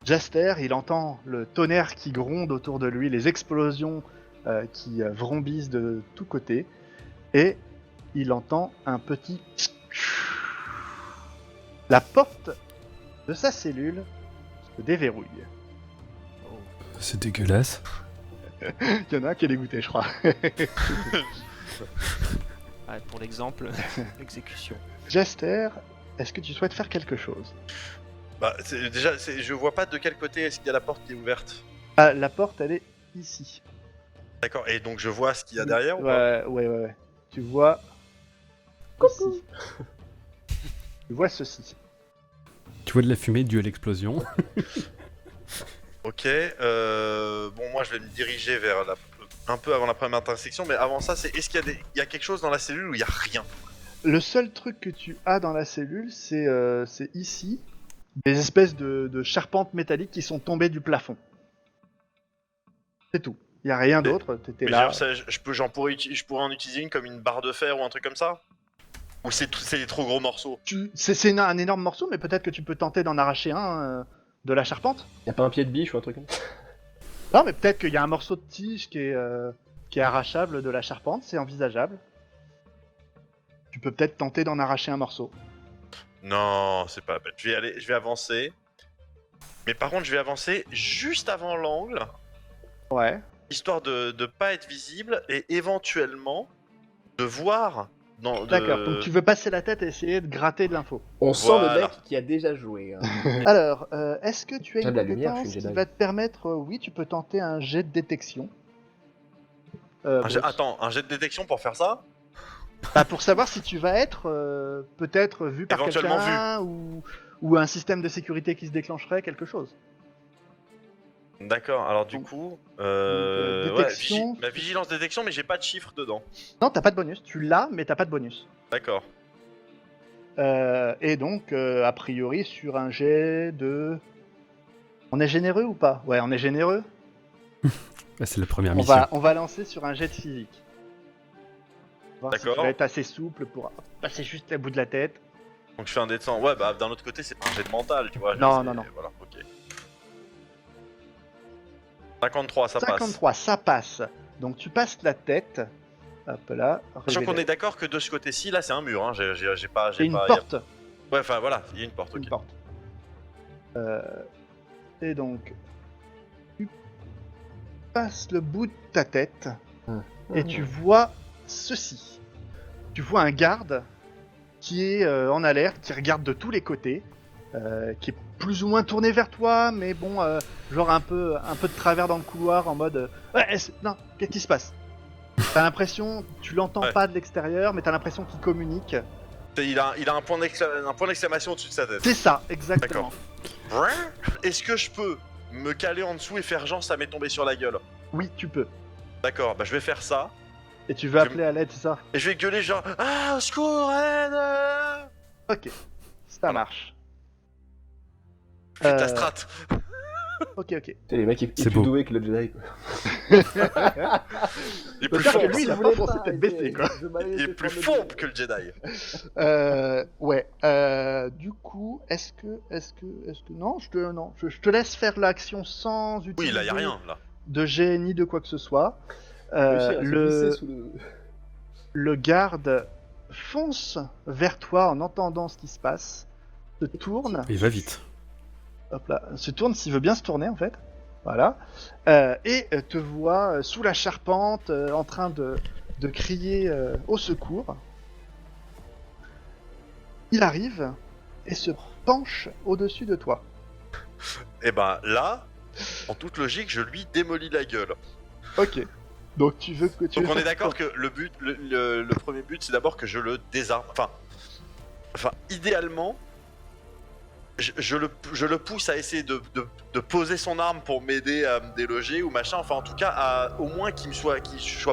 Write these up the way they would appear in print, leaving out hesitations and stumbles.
Jaster, il entend le tonnerre qui gronde autour de lui, les explosions qui vrombissent de tous côtés, et il entend un petit... La porte de sa cellule se déverrouille. C'est dégueulasse. Il y en a un qui est dégoûté, je crois. Ouais, pour l'exemple, exécution. Jaster, est-ce que tu souhaites faire quelque chose? Bah, je vois pas de quel côté est-ce qu'il y a la porte qui est ouverte. Ah, la porte, elle est ici. D'accord, et donc je vois ce qu'il y a derrière ou pas? Ouais. Tu vois... Ici. Tu vois ceci. Tu vois de la fumée due à l'explosion. Ok, bon, moi je vais me diriger vers un peu avant la première intersection, mais avant ça, est-ce qu'il y a quelque chose dans la cellule où il y a rien? Le seul truc que tu as dans la cellule, c'est ici, des espèces de charpentes métalliques qui sont tombées du plafond. C'est tout. Il y a rien d'autre. T'étais Mais là. je pourrais en utiliser une comme une barre de fer ou un truc comme ça? Ou c'est des trop gros morceaux? C'est un énorme morceau, mais peut-être que tu peux tenter d'en arracher un de la charpente. Y'a pas un pied de biche ou un truc comme ça? Non, mais peut-être qu'il y a un morceau de tige qui est arrachable de la charpente. C'est envisageable. Tu peux peut-être tenter d'en arracher un morceau. Non, c'est pas la peine. Je vais avancer. Mais par contre, je vais avancer juste avant l'angle, Ouais. histoire de pas être visible et éventuellement de voir D'accord. Donc tu veux passer la tête et essayer de gratter de l'info. On sent Voilà. le mec qui a déjà joué. Hein. Alors, est-ce que tu as J'ai une de la lumière, compétence je suis qui Jedi. va te permettre... oui, tu peux tenter un jet de détection. Attends, un jet de détection pour faire ça? Bah, pour savoir si tu vas être peut-être vu par Éventuellement quelqu'un ou un système de sécurité qui se déclencherait, quelque chose. D'accord, alors du Donc, coup... détection. ma vigilance détection, mais j'ai pas de chiffre dedans. Non, t'as pas de bonus. Tu l'as, mais t'as pas de bonus. D'accord. Et donc, a priori, sur un jet de... On est généreux ou pas? Ouais, on est généreux. Bah, c'est la première mission. On va lancer sur un jet de physique. Voir si tu D'accord. vas être assez souple pour passer juste le bout de la tête. Donc je fais un dé de 100. Ouais, bah d'un autre côté, c'est pas un jet de mental, tu vois. Non. Voilà, ok. 53, ça passe. 53, ça passe. Donc tu passes la tête. Hop là. Sachant qu'on révélé. est d'accord que de ce côté-ci, là, c'est un mur, hein. J'ai pas... C'est une pas- porte. Ouais, enfin voilà, il y a une porte, ok. Une porte. Et donc, tu passes le bout de ta tête et tu vois ceci. Tu vois un garde qui est en alerte, qui regarde de tous les côtés, qui est plus ou moins tourné vers toi, mais bon, genre un peu de travers dans le couloir en mode ouais, non, qu'est-ce qui se passe? T'as l'impression, tu l'entends Ouais. pas de l'extérieur, mais t'as l'impression qu'il communique. Il a un point d'exclamation au-dessus de sa tête. C'est ça, exactement. Est-ce que je peux me caler en dessous et faire genre ça m'est tombé sur la gueule? Oui, tu peux. D'accord, bah je vais faire ça. Et tu veux appeler à l'aide, c'est ça? Et je vais gueuler genre ah, au secours, à l'aide. Ok, ça marche. Fais ta strat. Ok. Les mecs, ils C'est sont plus beau. doués que le Jedi, quoi. Il est plus Peut-être que fourbe. lui, il a pas foncé tête baissée, quoi. Il est plus fourbe que le Jedi. Ouais. Du coup, est-ce que non, je te laisse faire l'action sans Oui, utiliser là, y a rien, là. de jet ni de quoi que ce soit. Réussir à se glisser sous Le garde fonce vers toi en entendant ce qui se passe, se tourne. Il va vite. Hop là, se tourne s'il veut bien se tourner en fait. Voilà. Et te voit sous la charpente en train de crier au secours. Il arrive et se penche au-dessus de toi. Et ben là, en toute logique, je lui démolis la gueule. Ok. Donc tu veux que tu Donc veux on est faire d'accord quoi? que le but, le premier but, c'est d'abord que je le désarme. Enfin, idéalement, je le pousse à essayer de poser son arme pour m'aider à me déloger ou machin. Enfin, en tout cas, au moins qu'il soit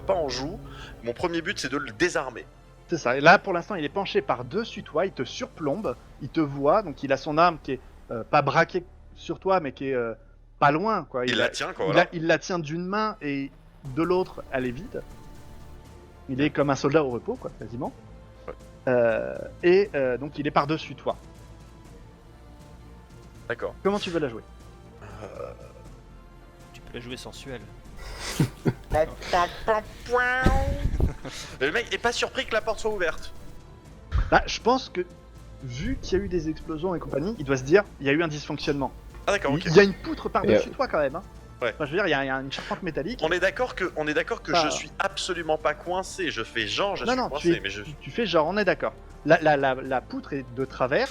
pas en joue. Mon premier but, c'est de le désarmer. C'est ça. Et là, pour l'instant, il est penché par-dessus toi, il te surplombe, il te voit, donc il a son arme qui est pas braquée sur toi, mais qui est pas loin, quoi. Il la tient, quoi. Voilà. Il la tient d'une main et de l'autre, elle est vide. Il est comme un soldat au repos, quoi, quasiment. Ouais. Donc il est par-dessus toi. D'accord. Comment tu veux la jouer? Tu peux la jouer sensuelle. Le mec est pas surpris que la porte soit ouverte. Bah, je pense que, vu qu'il y a eu des explosions et compagnie, il doit se dire, il y a eu un dysfonctionnement. Ah d'accord, ok. Il y a une poutre par-dessus Et, toi quand même. Hein. Ouais. Enfin, je veux dire, il y a une charpente métallique. On est d'accord que Ah. je suis absolument pas coincé. Je fais genre je Non, suis non, coincé, mais je. tu fais genre, on est d'accord. La poutre est de travers,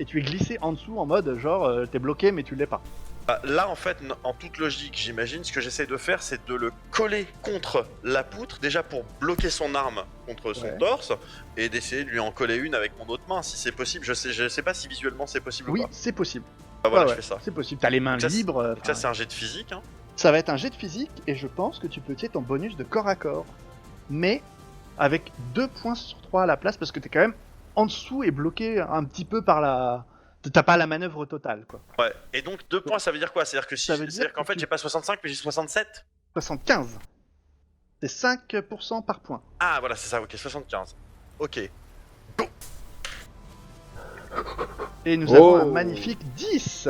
et tu es glissé en dessous en mode genre, t'es bloqué mais tu l'es pas. Bah, là en fait, en toute logique, j'imagine, ce que j'essaie de faire, c'est de le coller contre la poutre, déjà pour bloquer son arme contre son Ouais. torse, et d'essayer de lui en coller une avec mon autre main, si c'est possible. Je sais pas si visuellement c'est possible Oui, ou pas. c'est possible. Bah voilà, Ouais, je ouais, fais ça. c'est possible. T'as les mains Donc ça, c'est- libres. Donc ça c'est un jet de physique, hein. Ça va être un jet de physique, et je pense que tu peux tirer ton bonus de corps à corps. Mais avec 2 points sur 3 à la place, parce que t'es quand même en dessous et bloqué un petit peu par la... T'as pas la manœuvre totale, quoi. Ouais. Et donc 2 points, ça veut dire quoi? C'est-à-dire que si, Ça veut dire c'est-à-dire qu'en que fait tu- j'ai pas 65 mais j'ai 67. 75. C'est 5% par point. Ah voilà, c'est ça, ok, 75. Ok. Et nous avons Oh. un magnifique 10.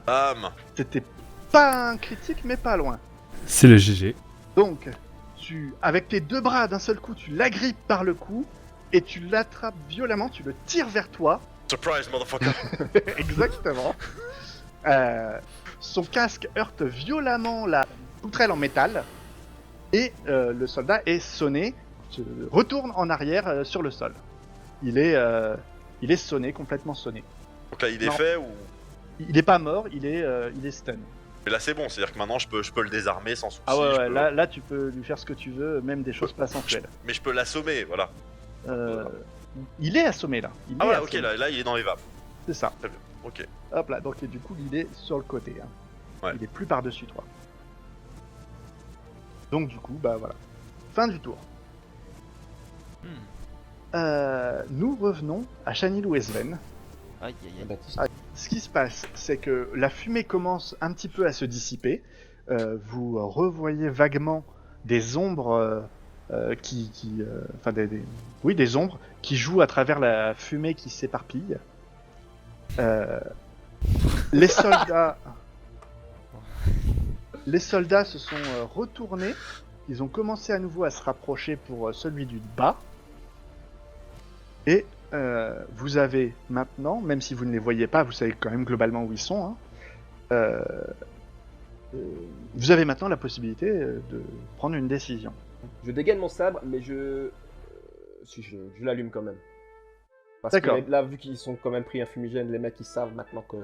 Bam. C'était pas un critique, mais pas loin. C'est le GG. Donc, avec tes 2 bras d'un seul coup, tu l'agrippes par le cou et tu l'attrapes violemment, tu le tires vers toi. Surprise, motherfucker. Exactement. Son casque heurte violemment la poutrelle en métal et le soldat est sonné, se retourne en arrière sur le sol. Il est sonné, complètement sonné. Donc là il est Non. fait ou. Il est pas mort, il est stun. Mais là c'est bon, c'est-à-dire que maintenant je peux le désarmer sans souci. Ah ouais, je ouais, peux- là tu peux lui faire ce que tu veux, même des choses pas sensuelles. Mais je peux l'assommer, voilà. Il est assommé là. Il Ah est voilà, ok, assommé. là il est dans les vapes. C'est ça. Très bien, ok. Hop là, donc et du coup il est sur le côté. Hein. Ouais. Il est plus par-dessus toi. Donc du coup, bah voilà. Fin du tour. Nous revenons à Chanilou et Sven. Aïe aïe aïe. Baptiste. Ce qui se passe, c'est que la fumée commence un petit peu à se dissiper. Vous revoyez vaguement des ombres enfin des ombres qui jouent à travers la fumée qui s'éparpille. Les soldats se sont retournés. Ils ont commencé à nouveau à se rapprocher pour celui du bas. Et vous avez maintenant, même si vous ne les voyez pas, vous savez quand même globalement où ils sont. Hein, vous avez maintenant la possibilité de prendre une décision. Je dégaine mon sabre, mais si je l'allume quand même. Parce D'accord. que là, vu qu'ils sont quand même pris un fumigène, les mecs ils savent maintenant que.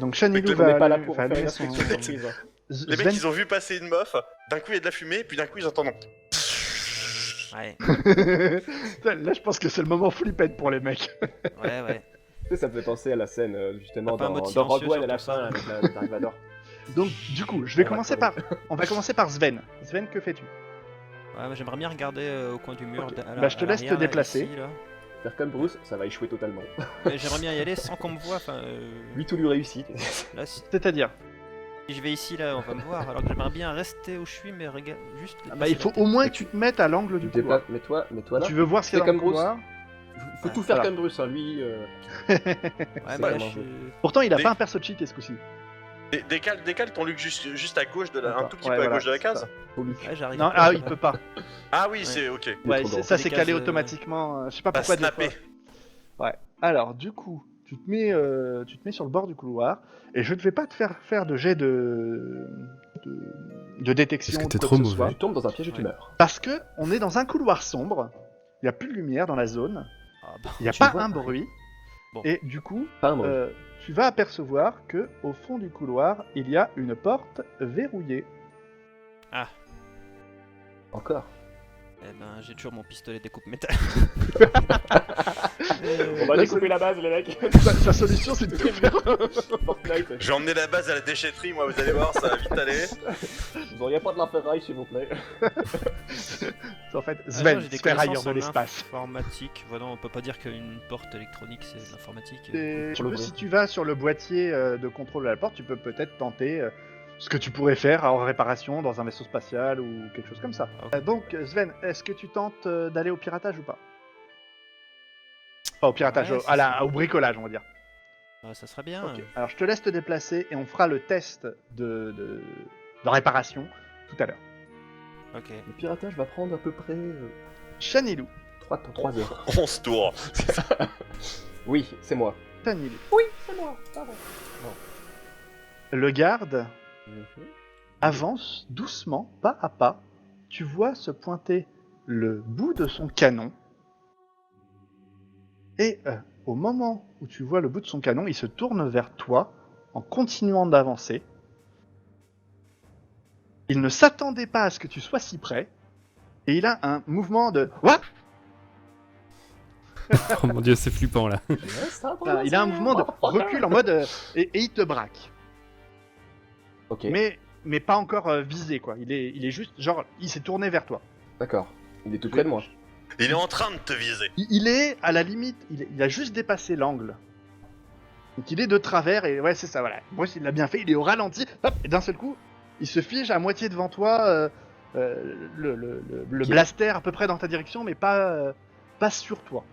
Donc Chanilou Mais on n'est va, pas là allumer- pour va faire une allumer son... inspection surprise. Hein. Les mecs Sven- ils ont vu passer une meuf, d'un coup il y a de la fumée, puis d'un coup ils entendent. Ouais, Là, je pense que c'est le moment flippette pour les mecs. ouais, ouais. Tu sais, ça me fait penser à la scène justement T'as pas un mode dans Rogue silencieux One à la sur fin tout ça. avec Dark Vador. Donc, du coup, je vais On va commencer crever. on va commencer par Sven. Sven, que fais-tu? Ouais, mais j'aimerais bien regarder au coin du mur. Ok. à Bah, je te à laisse te l'arrière, là, déplacer. ici, là. Faire comme Bruce, ça va échouer totalement. Mais j'aimerais bien y aller sans qu'on me voie. Enfin, Lui tout lui réussit. là, si C'est-à-dire, je vais ici, là, on va me voir. Alors que j'aimerais bien rester où je suis, mais juste. bah, il faut au moins que tu te mettes à l'angle du Tu couloir. déplaces, mets-toi là. Tu veux voir ce qu'il y a Fais dans le comme Bruce. couloir. Faut tout Ouais, faire voilà. comme Bruce, hein. Lui. Ouais, C'est mais là, vraiment je... Pourtant, il a Mais- pas un perso cheaté ce coup-ci. Décale ton Luc juste à gauche, un D'accord. tout petit Ouais, peu à voilà, gauche de la c'est case. ça. faut lui. Ouais, j'arrive. Non, pas, ah, là. il peut pas. Ah oui, Ouais. c'est ok. Il est Ouais, trop grand. ça Des c'est calé cases, automatiquement. Je sais pas Pas pourquoi. des snappé. fois. Ouais. Alors, du coup, tu te mets sur le bord du couloir et je ne vais pas te faire de jet de détection. Parce que ou t'es quoi trop que ce mauvais. soit, Tu tombes dans un piège et tu Ouais. meurs. parce que on est dans un couloir sombre. Il n'y a plus de lumière dans la zone. Ah, bah, Il n'y a Tu pas vois un pas. bruit. Bon. Et du coup, Pas un bruit. tu vas apercevoir que au fond du couloir, il y a une porte verrouillée. Encore. Eh ben, j'ai toujours mon pistolet découpe métal. On va La découper la base, les mecs. Sa solution, c'est de tout faire. Fortnite. Je vais emmener la base à la déchetterie, moi vous allez voir, ça va vite aller. Vous auriez pas de la ferraille, s'il vous plaît. En fait, Ah, Sven, j'ai des ferrailleur connaissances de en l'espace. Informatique. Voilà, on peut pas dire qu'une porte électronique c'est de l'informatique. Et Pour le si bruit. tu vas sur le boîtier de contrôle de la porte, tu peux peut-être tenter ce que tu pourrais faire en réparation dans un vaisseau spatial ou quelque chose comme ça. Ah, ok. Donc Sven, est-ce que tu tentes d'aller au piratage ou pas? Pas au piratage, Ouais, au bricolage on va dire. Ça serait bien. Ok. Alors je te laisse te déplacer et on fera le test de réparation tout à l'heure. Ok. Le piratage va prendre à peu près Chanilou. 3 heures. 11 tours. Oui, c'est moi. Chanilou. Oui, c'est moi. Pardon. Le garde Mhm. avance doucement, pas à pas. Tu vois se pointer le bout de son canon. Et au moment où tu vois le bout de son canon, il se tourne vers toi en continuant d'avancer. Il ne s'attendait pas à ce que tu sois si près. Et il a un mouvement de... What Oh mon dieu, c'est flippant là. Il a un mouvement de recul en mode... et il te braque. Ok, Mais pas encore visé, quoi. Il est juste... Genre, il s'est tourné vers toi. d'accord. Il est tout près de moi. Il est en train de te viser. Il est à la limite... Il a juste dépassé l'angle. Donc il est de travers et ouais, c'est ça, voilà. Bruce, il l'a bien fait. Il est au ralenti. Hop, et d'un seul coup, il se fige à moitié devant toi... le blaster à peu près dans ta direction, mais pas sur toi.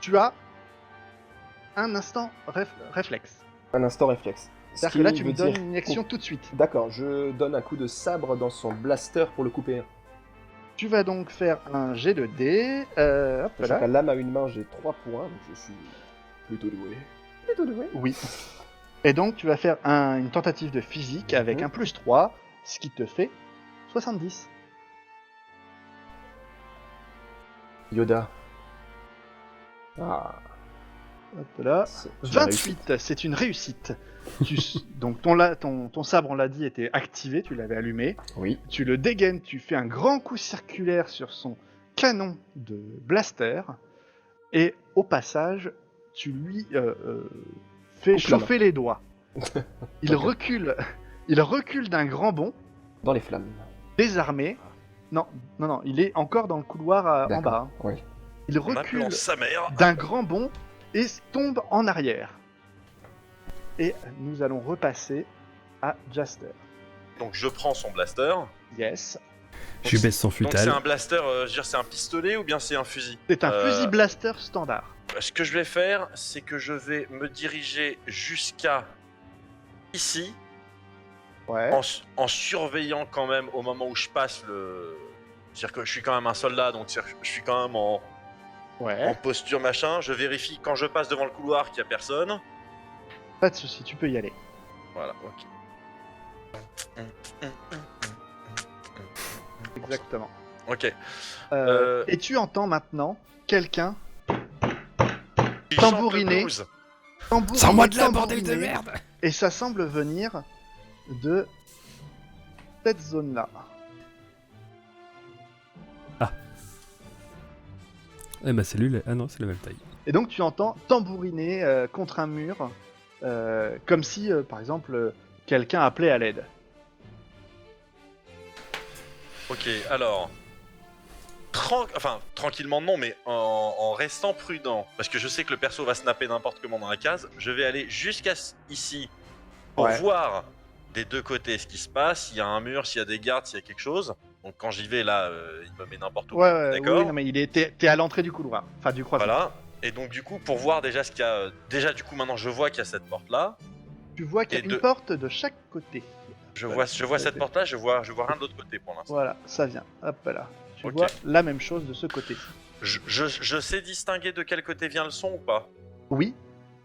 Tu as un instant réflexe. Un instant réflexe. C'est-à-dire que là, tu me donnes une action tout de suite. D'accord, je donne un coup de sabre dans son blaster pour le couper. Tu vas donc faire un jet de dés. Hop Sachant là. qu'à lame à une main, j'ai 3 points, donc je suis plutôt doué. Plutôt doué. Oui. Et donc, tu vas faire une tentative de physique avec un plus 3, ce qui te fait 70. Yoda. Ah. Hop là. J'ai réussi. 28, c'est une réussite. Donc ton sabre, on l'a dit, était activé, tu l'avais allumé. Oui. Tu le dégaines, tu fais un grand coup circulaire sur son canon de blaster. Et au passage, tu lui fais Coupe la chauffer les doigts. Il recule d'un grand bond, Dans les flammes. désarmé. Non, il est encore dans le couloir en D'accord. bas. Hein. Oui. Il En recule appelant sa mère. d'un grand bond et tombe en arrière. Et nous allons repasser à Jaster. Donc je prends son blaster. Yes. Je lui baisse son Donc c'est futal. un blaster, je veux dire, c'est un pistolet ou bien c'est un fusil? C'est un fusil blaster standard. Ce que je vais faire, c'est que je vais me diriger jusqu'à ici, Ouais. en surveillant quand même au moment où je passe le... C'est-à-dire que je suis quand même un soldat, donc je suis quand même en Ouais. posture machin. Je vérifie quand je passe devant le couloir qu'il n'y a personne. Pas de souci, tu peux y aller. Voilà, ok. Exactement. Ok. Et tu entends maintenant quelqu'un Il chante le Tambouriner. blues. tambouriner, Sans moi de là, bordel de tambouriner, merde! et ça semble venir de cette zone-là. Eh ma cellule, ah non, c'est la même taille. Et donc tu entends tambouriner contre un mur, comme si, par exemple, quelqu'un appelait à l'aide. Ok, alors... tranquillement non, mais en restant prudent, parce que je sais que le perso va snapper n'importe comment dans la case, je vais aller jusqu'à ici pour Ouais. voir des deux côtés ce qui se passe, s'il y a un mur, s'il y a des gardes, s'il y a quelque chose. Donc quand j'y vais là, il me met n'importe où. Ouais, D'accord. oui, non, mais t'es à l'entrée du couloir, enfin du croisement. Voilà. Et donc du coup, pour voir déjà ce qu'il y a... Déjà du coup maintenant je vois qu'il y a cette porte là. Tu vois qu'il y a Et une de- porte de chaque côté. Je vois cette porte là, je vois rien de l'autre côté pour l'instant. Voilà, ça vient. Hop là. Tu Ok. vois la même chose de ce côté. Je sais distinguer de quel côté vient le son ou pas? Oui,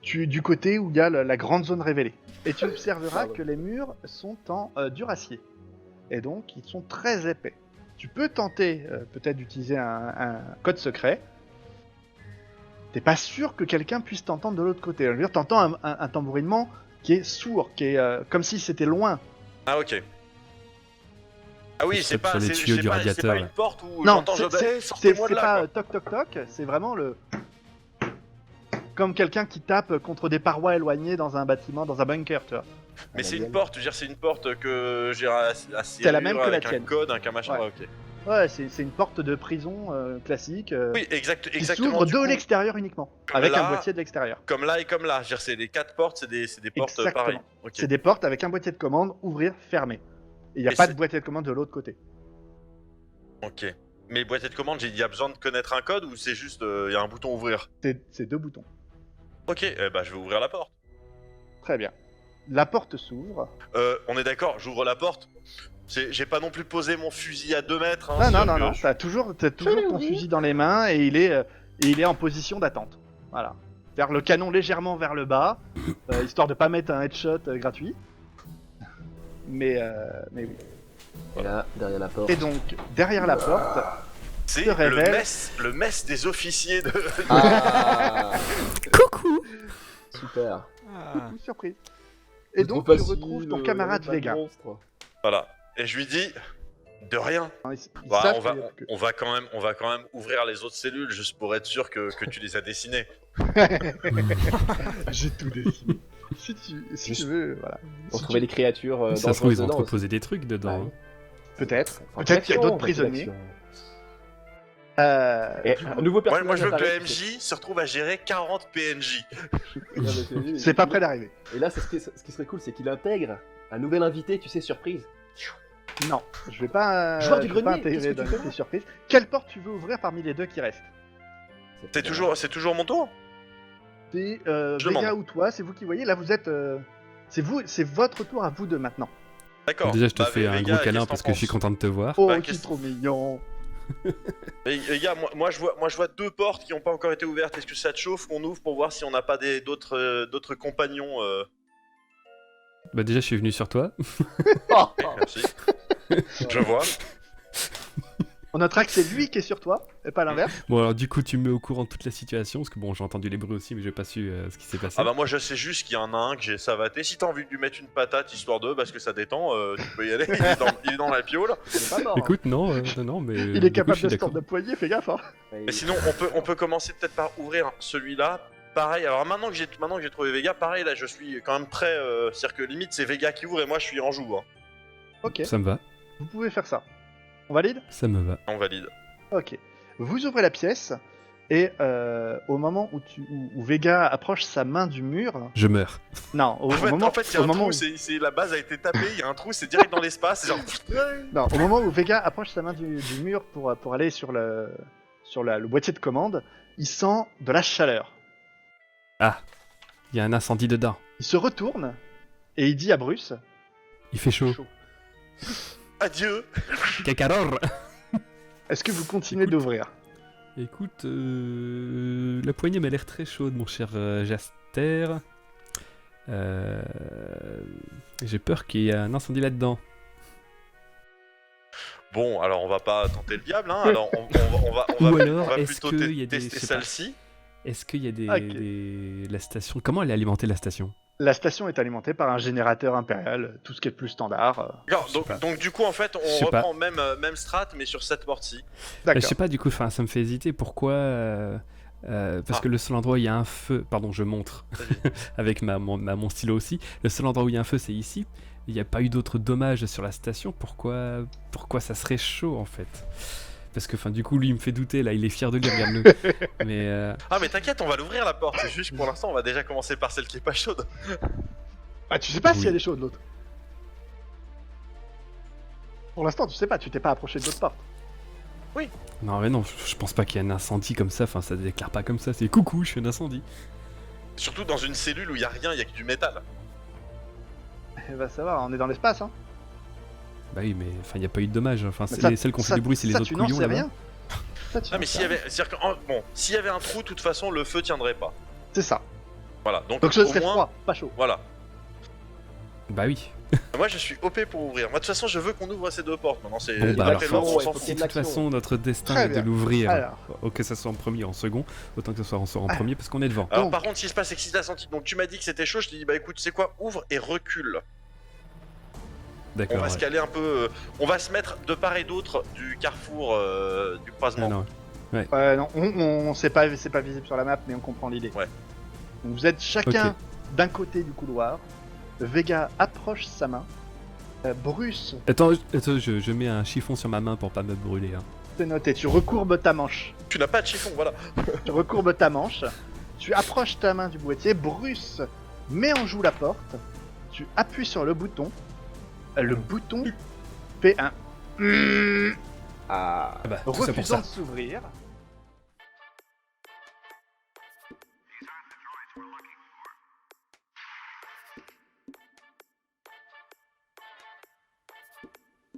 du côté où il y a la grande zone révélée. Et tu observeras Pardon. que les murs sont en duracier. Et donc, ils sont très épais. Tu peux tenter peut-être d'utiliser un code secret. T'es pas sûr que quelqu'un puisse t'entendre de l'autre côté. Je veux dire, t'entends un tambourinement qui est sourd, qui est comme si c'était loin. Ah ok. Ah oui, C'est c'est pas, sur les c'est- tuyaux c'est du pas, c'est radiateur, pas là. une porte où Non, j'entends c'est sortez-moi de là. pas quoi. toc toc toc, c'est vraiment le... Comme quelqu'un qui tape contre des parois éloignées dans un bâtiment, dans un bunker, tu vois. Mais c'est Alien. une porte, je veux dire, c'est une porte que j'ai assez C'est la même que la avec un tienne. code, avec un machin. Ouais. Ok. Ouais, c'est une porte de prison classique Oui, qui exactement. s'ouvre du de coup, l'extérieur uniquement, comme avec là- un boîtier de l'extérieur. Comme là et comme là. Je veux dire, c'est les 4 portes, c'est des portes Exactement. pareilles. Ok. C'est des portes avec un boîtier de commande, ouvrir, fermer. Et il n'y a Mais pas c'est- de boîtier de commande de l'autre côté. Ok. Mais boîtier de commande, il y a besoin de connaître un code ou c'est juste il y a un bouton ouvrir? C'est deux boutons. Ok, bah je vais ouvrir la porte. Très bien. La porte s'ouvre. On est d'accord, j'ouvre la porte. J'ai pas non plus posé mon fusil à 2 mètres. Hein, Non, non, c'est-à-dire non, que non. je- T'as toujours ton fusil dans les mains et il est en position d'attente. Voilà. C'est-à-dire le canon légèrement vers le bas, histoire de pas mettre un headshot gratuit. Mais oui. Et là, derrière la porte. Et donc, derrière la porte, C'est se révèle. le mess des officiers de. Ah, Coucou. super. Ah. surprise. Et C'est donc, trop tu facile, retrouves ton camarade pas de Vega. monstre. Voilà. Et je lui dis de rien. Hein, ils Bah, savent que- on va quand même ouvrir les autres cellules juste pour être sûr que tu les as dessinées. J'ai tout dessiné. Si tu Juste veux, voilà. Pour Si trouver tu- des créatures Ça se trouve, dangereuses ils ont dedans entreposé des trucs dedans. Ouais. hein. Peut-être. Enfin, Peut-être qu'il y a d'action, d'autres un peu prisonniers. d'action. Euh, Et un nouveau Moi, personnage. je veux que le apparaît. MJ se retrouve à gérer 40 PNJ. C'est pas près d'arriver. Et là, ce qui serait cool, c'est qu'il intègre un nouvel invité, tu sais, surprise. Non, je vais pas, Joueur du je vais pas grenier, qu'est-ce intégrer que tu dans fais les surprises. Quelle porte tu veux ouvrir parmi les deux qui restent? C'est toujours mon tour. C'est Je Vega demande. ou toi, c'est vous qui voyez. Là, vous êtes. C'est votre tour à vous deux maintenant. D'accord. Déjà, je te Bah, fais un Vega, gros câlin qu'est-ce parce t'en que je suis penses content de te voir. Oh, Bah, c'est qu'est-ce- trop mignon. Les gars, moi je vois 2 portes qui n'ont pas encore été ouvertes. Est-ce que ça te chauffe qu'on ouvre pour voir si on n'a pas d'autres compagnons Bah déjà, je suis venu sur toi. Merci. Je vois. On notera que c'est lui qui est sur toi, et pas l'inverse. Bon, alors du coup, tu me mets au courant de toute la situation parce que bon, j'ai entendu les bruits aussi, mais j'ai pas su ce qui s'est passé. Ah bah moi je sais juste qu'il y en a un que j'ai savaté. Si t'as envie de lui mettre une patate histoire de parce que ça détend, tu peux y aller. Il est dans la piole. Il est pas mort. Écoute, non, non, mais. Il du est coup, capable je suis de se d'accord. tordre de poignet, fais gaffe. Hein. Mais sinon on peut commencer peut-être par ouvrir celui-là. Pareil, alors maintenant que j'ai trouvé Vega, pareil là je suis quand même très. C'est-à-dire que limite c'est Vega qui ouvre et moi je suis en joue. Hein. Ok, Ça me va, vous pouvez faire ça. On valide? ça me va. On valide. Ok. Vous ouvrez la pièce, et au moment où Vega approche sa main du mur. Je meurs. Non, au En fait, moment, il y a au un moment trou, où- c'est la base a été tapée, il y a un trou, c'est direct dans l'espace, c'est genre. Non, au moment où Vega approche sa main du mur pour aller sur le boîtier de commande, il sent de la chaleur. Il y a un incendie dedans. Il se retourne et il dit à Bruce Il fait chaud. Adieu. Cacaror. Est-ce que vous continuez d'ouvrir? Écoute, la poignée m'a l'air très chaude, mon cher Jaster. J'ai peur qu'il y ait un incendie là-dedans. Bon, alors on va pas tenter le diable, hein. Alors on Ou va alors, est-ce plutôt qu'il y a des... tester je sais pas, celle-ci. est-ce qu'il y a Ok. la station... Comment elle est alimentée, la station? La station est alimentée par un générateur impérial, tout ce qui est plus standard. D'accord, Je sais pas. donc du coup en fait Je sais on pas. reprend même strat mais sur cette porte-ci. Je D'accord. sais pas, du coup, ça me fait hésiter. Pourquoi parce que le seul endroit où il y a un feu... Pardon, je montre. Avec mon stylo aussi. Le seul endroit où il y a un feu, c'est ici. Il n'y a pas eu d'autres dommages sur la station. Pourquoi ça serait chaud, en fait? Parce que, du coup, lui, il me fait douter, là. Il est fier de lui, regarde-le. Mais... Ah mais t'inquiète, on va l'ouvrir la porte. C'est juste pour l'instant on va déjà commencer par celle qui est pas chaude. Ah, tu sais pas si Oui. elle est chaude l'autre. Pour l'instant, tu sais pas, tu t'es pas approché de l'autre porte. Non, mais non, je pense pas qu'il y ait un incendie comme ça. Enfin, ça déclare pas comme ça. C'est coucou, je fais un incendie. Surtout dans une cellule où il y a rien, il y a que du métal. Elle va savoir, on est dans l'espace, hein. Bah oui, mais il n'y a pas eu de dommages. Enfin, Mais c'est ça- les seuls qui ont fait ça- du bruit, c'est les ça, autres tu n'en couillons sais là-bas. rien. Ça, tu Ah n'en mais sais s'il y rien. avait, c'est-à-dire que bon, s'il y avait un trou, de toute façon le feu tiendrait pas. C'est ça. Voilà, Donc ce au serait moins, froid, pas chaud. Voilà. Bah oui. Moi je suis OP pour ouvrir. Moi de toute fason je veux qu'on ouvre ces 2 portes. Maintenant c'est Bon, bah, alors, l'appel faut- d'ordre, on ouais, s'en faut fout. qu'il y Si ait de toute façon notre destin Très est de bien. l'ouvrir, Alors. que ça soit en premier ou en second, autant que ce soit en premier parce qu'on est devant. Alors Donc- par contre, ce qui se passe, c'est que si t'as senti, donc tu m'as dit que c'était chaud, je t'ai dit bah écoute, tu sais quoi, ouvre et recule. On D'accord. va ouais. se caler un peu, on va se mettre de part et d'autre du carrefour du croisement. Ah, non. Non, c'est pas visible sur la map, mais on comprend l'idée. Ouais. Donc vous êtes chacun Ok. d'un côté du couloir. Vega approche sa main. Bruce, Attends, je mets un chiffon sur ma main pour pas me brûler. Hein. c'est noté. Tu recourbes ta manche. Tu n'as pas de chiffon, voilà. Tu recourbes ta manche. Tu approches ta main du boîtier. Bruce met en joue la porte. Tu appuies sur le bouton. Le bouton fait un Ah. Ah bah, tout ça pour refusant ça. de s'ouvrir.